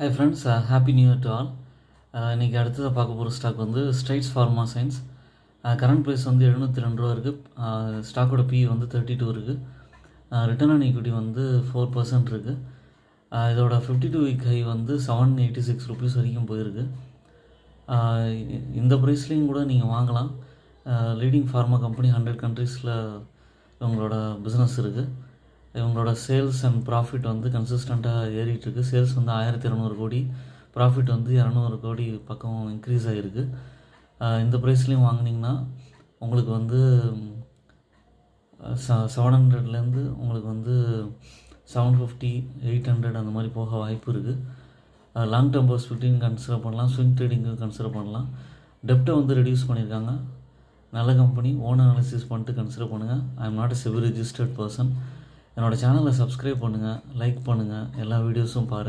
Hi friends, happy new year to all. இன்றைக்கி அடுத்ததாக பார்க்க போகிற ஸ்டாக் வந்து ஸ்ட்ரைட்ஸ் ஃபார்மா சயின்ஸ். கரண்ட் ப்ரைஸ் வந்து 702 ரூபா இருக்குது. ஸ்டாக்கோட பி வந்து 32 இருக்குது. ரிட்டர்ன் ஆன் ஈக்விட்டி வந்து 4% இருக்குது. இதோட 52 வீக் ஹை வந்து 786 ருபீஸ் வரைக்கும் போயிருக்கு. இந்த ப்ரைஸ்லேயும் கூட நீங்கள் வாங்கலாம். லீடிங் ஃபார்மா கம்பெனி 100 கண்ட்ரீஸில் இவங்களோட பிஸ்னஸ் இருக்குது. இவங்களோட சேல்ஸ் அண்ட் ப்ராஃபிட் வந்து கன்சிஸ்டண்ட்டாக ஏறிட்டுருக்கு. சேல்ஸ் வந்து 1200 கோடி, ப்ராஃபிட் வந்து 200 கோடி பக்கம் இன்க்ரீஸ் ஆகிருக்கு. இந்த ப்ரைஸ்லேயும் வாங்கினீங்கன்னா உங்களுக்கு வந்து 700லேருந்து உங்களுக்கு வந்து 750, 800 அந்த மாதிரி போக வாய்ப்பு இருக்குது. லாங் டேர்ம் பர்ஸ்பெக்டிவ் கன்சிடர் பண்ணலாம், ஸ்விங் ட்ரேடிங்கு கன்சிடர் பண்ணலாம். டெப்ட்டை வந்து ரெடியூஸ் பண்ணியிருக்காங்க. நல்ல கம்பெனி, ஓன் அனாலிசிஸ் பண்ணிட்டு கன்சிடர் பண்ணுங்கள். I am not a SEBI registered person. என்னோடய சேனலை சப்ஸ்கிரைப் பண்ணுங்கள், லைக் பண்ணுங்கள், எல்லா வீடியோஸும் பாருங்கள்.